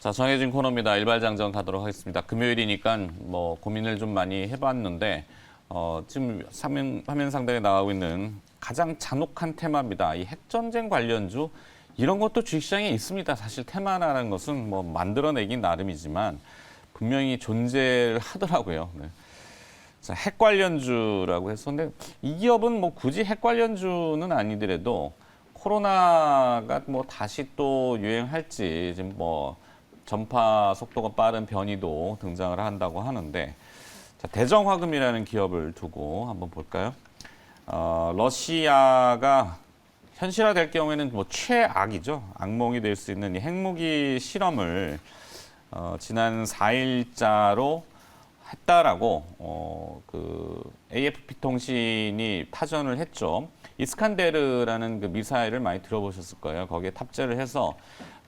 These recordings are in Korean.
자, 정해진 코너입니다. 일발장전 가도록 하겠습니다. 금요일이니까 뭐 고민을 좀 많이 해봤는데 지금 화면 상단에 나오고 있는 가장 잔혹한 테마입니다. 이 핵전쟁 관련주 이런 것도 주식시장에 있습니다. 사실 테마라는 것은 뭐 만들어내긴 나름이지만 분명히 존재를 하더라고요. 네. 자, 핵 관련주라고 해서 근데 이 기업은 뭐 굳이 핵 관련주는 아니더라도 코로나가 뭐 다시 또 유행할지 지금 뭐 전파 속도가 빠른 변이도 등장을 한다고 하는데 자, 대정화금이라는 기업을 두고 한번 볼까요? 러시아가 현실화될 경우에는 뭐 최악이죠. 악몽이 될 수 있는 이 핵무기 실험을 지난 4일자로 했다라고 그 AFP 통신이 파전을 했죠. 이스칸데르라는 그 미사일을 많이 들어보셨을 거예요. 거기에 탑재를 해서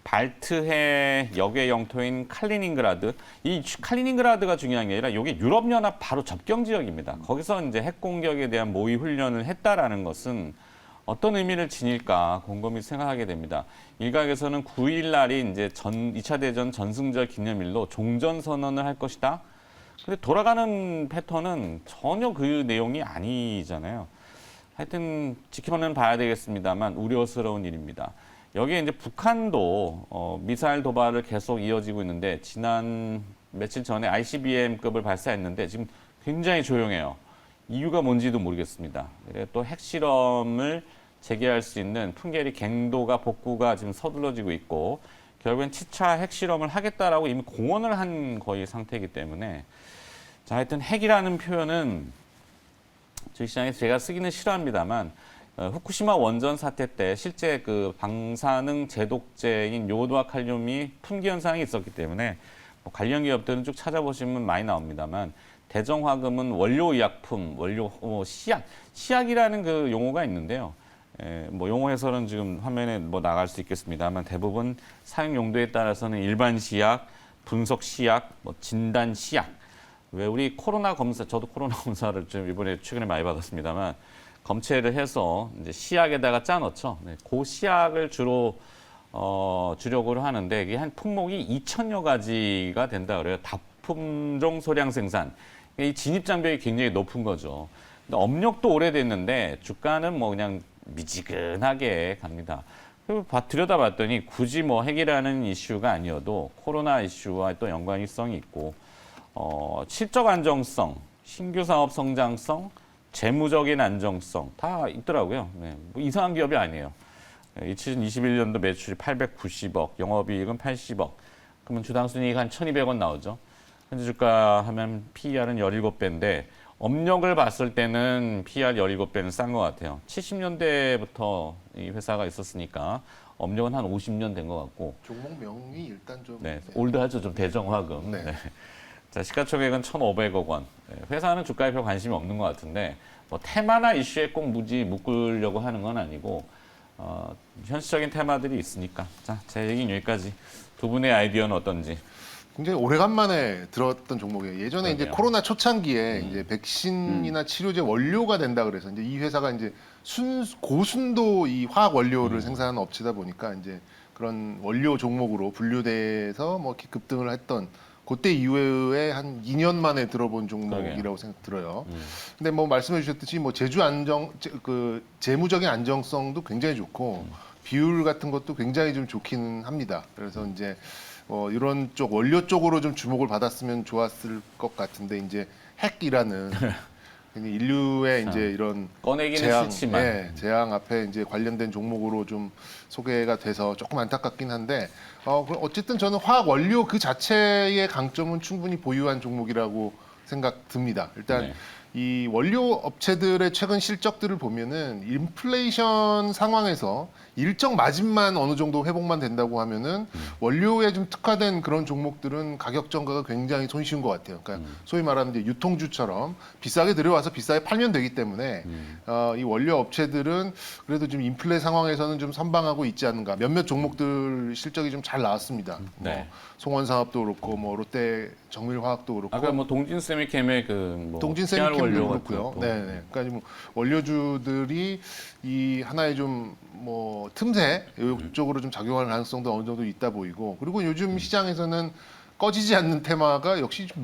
발트해 역의 영토인 칼리닝그라드, 이 칼리닝그라드가 중요한 게 아니라 이게 유럽연합 바로 접경 지역입니다. 거기서 이제 핵 공격에 대한 모의 훈련을 했다라는 것은 어떤 의미를 지닐까 곰곰이 생각하게 됩니다. 일각에서는 9일 날이 이제 2차 대전 전승절 기념일로 종전 선언을 할 것이다. 근데 돌아가는 패턴은 전혀 그 내용이 아니잖아요. 하여튼 지켜는 봐야 되겠습니다만 우려스러운 일입니다. 여기에 이제 북한도 미사일 도발을 계속 이어지고 있는데 지난 며칠 전에 ICBM급을 발사했는데 지금 굉장히 조용해요. 이유가 뭔지도 모르겠습니다. 또 핵실험을 재개할 수 있는 풍계리 갱도가 복구가 지금 서둘러지고 있고 결국엔 7차 핵실험을 하겠다라고 이미 공언을 한 거의 상태이기 때문에 자, 하여튼 핵이라는 표현은 주식시장에서 제가 쓰기는 싫어합니다만 후쿠시마 원전 사태 때 실제 그 방사능 제독제인 요오드와 칼륨이 품귀 현상이 있었기 때문에 뭐 관련 기업들은 쭉 찾아보시면 많이 나옵니다만 대정화금은 원료의약품, 시약이라는 그 용어가 있는데요. 뭐 용어 해설은 지금 화면에 뭐 나갈 수 있겠습니다만 대부분 사용 용도에 따라서는 일반 시약, 분석 시약, 뭐 진단 시약. 왜 우리 코로나 검사, 저도 코로나 검사를 좀 이번에 최근에 많이 받았습니다만 검체를 해서 이제 시약에다가 짜 넣죠. 네, 그 시약을 주로 주력으로 하는데 이게 한 품목이 2천여 가지가 된다 그래요. 다품종 소량 생산. 이 진입 장벽이 굉장히 높은 거죠. 근데 업력도 오래됐는데 주가는 뭐 그냥 미지근하게 갑니다. 그리고 들여다봤더니 굳이 뭐 핵이라는 이슈가 아니어도 코로나 이슈와 또 연관성이 있고 실적 안정성, 신규 사업 성장성, 재무적인 안정성 다 있더라고요. 네, 뭐 이상한 기업이 아니에요. 2021년도 매출이 890억, 영업이익은 80억. 그러면 주당 순이익 한 1,200원 나오죠. 현재 주가 하면 PER은 17배인데 업력을 봤을 때는 PER 17배는 싼 것 같아요. 70년대부터 이 회사가 있었으니까 업력은 한 50년 된 것 같고. 종목명이 일단 좀 네, 올드하죠. 좀 대정화금. 네. 네. 자, 시가총액은 1,500억 원. 회사는 주가에 별 관심이 없는 것 같은데 뭐 테마나 이슈에 꼭 무지 묶으려고 하는 건 아니고 현실적인 테마들이 있으니까. 자, 제 얘기는 여기까지. 두 분의 아이디어는 어떤지. 굉장히 오래간만에 들었던 종목이에요. 예전에 이제 그러게요. 코로나 초창기에 이제 백신이나 치료제 원료가 된다 그래서 이제 이 회사가 이제 고순도 이 화학 원료를 생산하는 업체다 보니까 이제 그런 원료 종목으로 분류돼서 뭐 이렇게 급등을 했던 그때 이후에 한 2년 만에 들어본 종목이라고 생각 들어요. 근데 뭐 말씀해 주셨듯이 뭐 재무적인 안정성도 굉장히 좋고 비율 같은 것도 굉장히 좀 좋기는 합니다. 그래서 이제 이런 쪽 원료 쪽으로 좀 주목을 받았으면 좋았을 것 같은데 이제 핵이라는 인류의 이제 이런 꺼내기는 싫지만. 재앙 앞에 이제 관련된 종목으로 좀 소개가 돼서 조금 안타깝긴 한데 어쨌든 저는 화학 원료 그 자체의 강점은 충분히 보유한 종목이라고 생각 듭니다. 일단 네. 이 원료 업체들의 최근 실적들을 보면은 인플레이션 상황에서 일정 마진만 어느 정도 회복만 된다고 하면은 원료에 좀 특화된 그런 종목들은 가격 전가가 굉장히 손쉬운 것 같아요. 그러니까 소위 말하는 이제 유통주처럼 비싸게 들여와서 비싸게 팔면 되기 때문에 이 원료 업체들은 그래도 좀 인플레 상황에서는 좀 선방하고 있지 않은가. 몇몇 종목들 실적이 좀 잘 나왔습니다. 네. 뭐 송원사업도 그렇고 뭐 롯데 정밀화학도 그렇고 아까 뭐 동진세미캠의 그 뭐 동진세미캠 원료 그렇고요. 같은 것도. 네. 그러니까 뭐 원료주들이 이 하나의 좀 뭐 틈새 이쪽으로 좀 작용할 가능성도 어느 정도 있다 보이고, 그리고 요즘 시장에서는 꺼지지 않는 테마가 역시 좀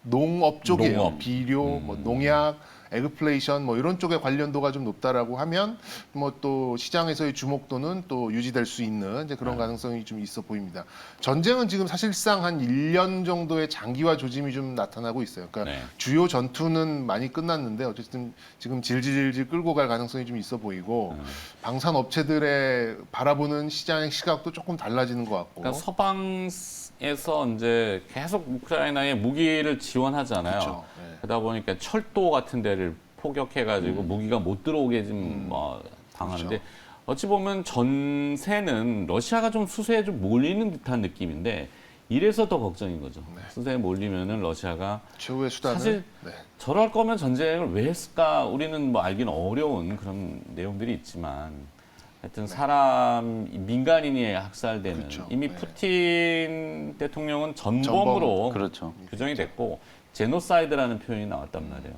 농업 쪽이에요. 농업. 비료, 뭐 농약, 에그플레이션 뭐 이런 쪽에 관련도가 좀 높다라고 하면 뭐 또 시장에서의 주목도는 또 유지될 수 있는 이제 그런 가능성이 좀 있어 보입니다. 전쟁은 지금 사실상 한 1년 정도의 장기화 조짐이 좀 나타나고 있어요. 그러니까 네. 주요 전투는 많이 끝났는데 어쨌든 지금 질질 끌고 갈 가능성이 좀 있어 보이고, 방산 업체들의 바라보는 시장의 시각도 조금 달라지는 것 같고. 그러니까 서방에서 이제 계속 우크라이나에 무기를 지원하잖아요. 그렇죠. 네. 그러다 보니까 철도 같은 데를 포격해가지고 무기가 못 들어오게 좀 당하는데, 그렇죠. 어찌 보면 전세는 러시아가 좀 수세에 좀 몰리는 듯한 느낌인데, 이래서 더 걱정인 거죠. 수세에 몰리면은 러시아가 최후의 수단은 사실 네. 저럴 거면 전쟁을 왜 했을까? 우리는 뭐 알기는 어려운 그런 내용들이 있지만, 하여튼 사람 민간인이 학살되는, 그렇죠. 이미 네. 푸틴 대통령은 전범으로 그렇죠. 규정이 됐고 제노사이드라는 표현이 나왔단 말이에요.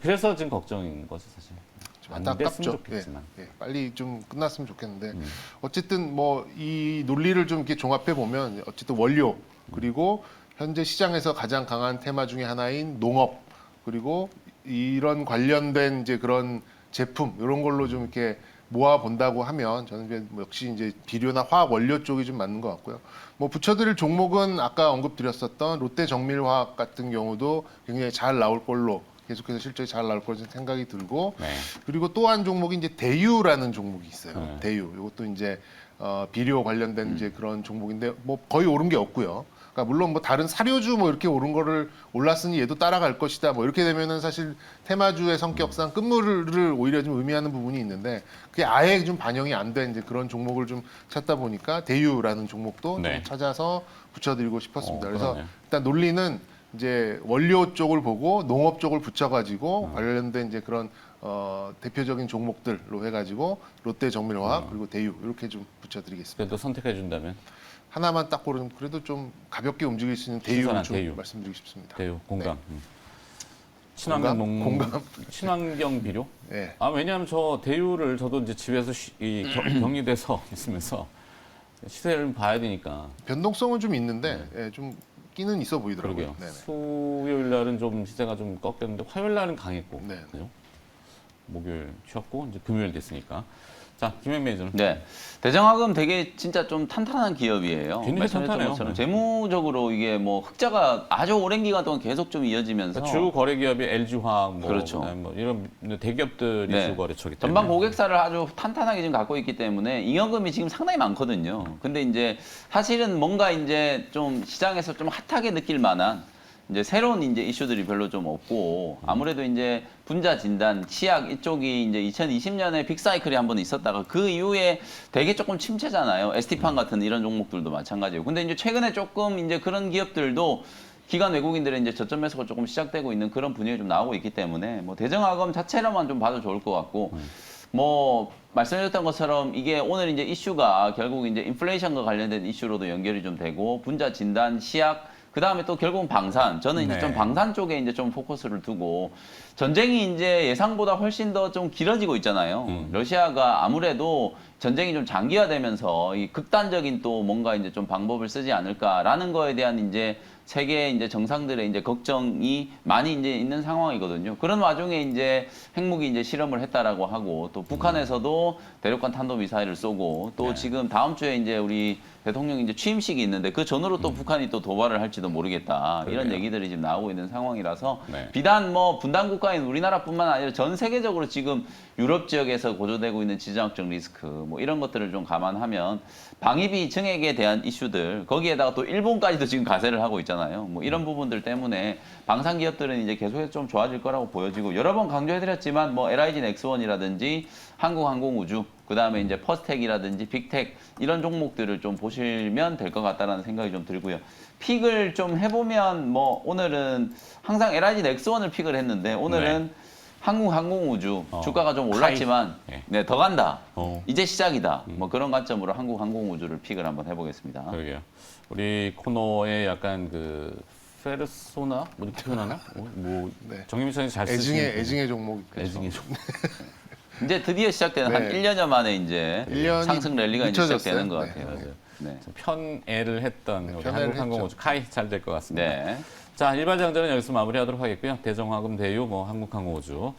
그래서 지금 걱정인 거죠, 사실. 좀 안 됐으면 안타깝죠. 좋겠지만. 빨리 좀 끝났으면 좋겠는데 어쨌든 뭐 이 논리를 좀 이렇게 종합해 보면 어쨌든 원료, 그리고 현재 시장에서 가장 강한 테마 중에 하나인 농업, 그리고 이런 관련된 이제 그런 제품 이런 걸로 좀 이렇게 모아 본다고 하면 저는 이제 뭐 역시 이제 비료나 화학 원료 쪽이 좀 맞는 것 같고요. 뭐 붙여드릴 종목은 아까 언급드렸었던 롯데 정밀화학 같은 경우도 굉장히 잘 나올 걸로, 계속해서 실적이 잘 나올 걸로 생각이 들고, 네. 그리고 또 한 종목이 이제 대유라는 종목이 있어요. 네. 대유. 이것도 이제 비료 관련된 이제 그런 종목인데 뭐 거의 오른 게 없고요. 그러니까 물론 뭐 다른 사료주 뭐 이렇게 오른 거를 올랐으니 얘도 따라갈 것이다. 뭐 이렇게 되면은 사실 테마주의 성격상 끝물을 오히려 좀 의미하는 부분이 있는데, 그게 아예 좀 반영이 안 된 이제 그런 종목을 좀 찾다 보니까 대유라는 종목도 네. 좀 찾아서 붙여드리고 싶었습니다. 그래서 그러네요. 일단 논리는 이제 원료 쪽을 보고 농업 쪽을 붙여가지고 관련된 이제 그런 대표적인 종목들로 해가지고 롯데 정밀화학 그리고 대유 이렇게 좀 붙여드리겠습니다. 그래도 선택해 준다면 하나만 딱 고르면 그래도 좀 가볍게 움직일 수 있는 대유 신선한 좀 대유. 말씀드리고 싶습니다. 대유 공감. 네. 친환경 공감? 친환경 비료? 네. 아, 왜냐하면 저 대유를 저도 이제 집에서 격리돼서 있으면서 시세를 봐야 되니까. 변동성은 좀 있는데 예, 좀 끼는 있어 보이더라고요. 그러게요. 네네. 수요일 날은 좀 시세가 좀 꺾였는데 화요일 날은 강했고. 네. 그죠? 목요일 쉬었고 이제 금요일 됐으니까. 자, 김현 매니저는. 네. 대정학은 되게 진짜 좀 탄탄한 기업이에요. 굉장히 말씀하셨던 탄탄해요. 것처럼 네. 재무적으로 이게 뭐 흑자가 아주 오랜 기간 동안 계속 좀 이어지면서 주 거래 기업이 LG화학, 뭐, 그렇죠. 그다음에 뭐 이런 대기업들이 네. 주 거래처기 때문에. 전방 고객사를 아주 탄탄하게 지금 갖고 있기 때문에 잉여금이 지금 상당히 많거든요. 근데 이제 사실은 뭔가 이제 좀 시장에서 좀 핫하게 느낄 만한 이제 새로운 이제 이슈들이 별로 좀 없고, 아무래도 이제 분자 진단, 치약 이쪽이 이제 2020년에 빅사이클이 한번 있었다가 그 이후에 되게 조금 침체잖아요. ST판 같은 이런 종목들도 마찬가지고. 근데 이제 최근에 조금 이제 그런 기업들도 기관 외국인들의 이제 저점 매수가 조금 시작되고 있는 그런 분위기가 좀 나오고 있기 때문에 뭐 대정학업 자체로만 좀 봐도 좋을 것 같고, 뭐 말씀드렸던 것처럼 이게 오늘 이제 이슈가 결국 이제 인플레이션과 관련된 이슈로도 연결이 좀 되고, 분자 진단, 치약, 그 다음에 또 결국은 방산. 저는 이제 네. 좀 방산 쪽에 이제 좀 포커스를 두고, 전쟁이 이제 예상보다 훨씬 더 좀 길어지고 있잖아요. 러시아가 아무래도 전쟁이 좀 장기화되면서 이 극단적인 또 뭔가 이제 좀 방법을 쓰지 않을까라는 거에 대한 이제 세계 이제 정상들의 이제 걱정이 많이 이제 있는 상황이거든요. 그런 와중에 이제 핵무기 이제 실험을 했다라고 하고, 또 북한에서도 대륙간 탄도 미사일을 쏘고, 또 네. 지금 다음 주에 이제 우리 대통령이 이제 취임식이 있는데 그 전후로 또 북한이 또 도발을 할지도 모르겠다. 이런 그러게요. 얘기들이 지금 나오고 있는 상황이라서 네. 비단 뭐 분단 국가인 우리나라뿐만 아니라 전 세계적으로 지금 유럽 지역에서 고조되고 있는 지정학적 리스크 뭐 이런 것들을 좀 감안하면 방위비 증액에 대한 이슈들, 거기에다가 또 일본까지도 지금 가세를 하고 있잖아요. 뭐 이런 부분들 때문에 방산 기업들은 이제 계속해서 좀 좋아질 거라고 보여지고, 여러 번 강조해드렸지만 뭐 LIG 넥스원이라든지 한국항공우주, 그 다음에 이제 퍼스텍이라든지 빅텍 이런 종목들을 좀 보시면 될 것 같다라는 생각이 좀 들고요. 픽을 좀 해보면 뭐 오늘은 항상 LIG 넥스원을 픽을 했는데 오늘은 한국항공우주 주가가 좀 올랐지만 네. 네, 더 간다. 어. 이제 시작이다. 뭐 그런 관점으로 한국항공우주를 픽을 한번 해보겠습니다. 그러게요. 우리 코너에 약간 그 페르소나 뭐 이렇게 표현하나? 뭐 네. 정유미 선생님 잘 쓰시는 애증의 종목이 애증의 종. 이제 드디어 시작되는 한 네. 1년여 만에 이제 1년이 상승 랠리가 이제 늦춰졌어요. 시작되는 것 네. 같아요. 네. 편애를 했던 우리 편애를 한국항공우주 카이 잘 될 것 같습니다. 네. 자, 일반 장전은 여기서 마무리하도록 하겠고요. 대정화금, 대유, 뭐 한국항공우주.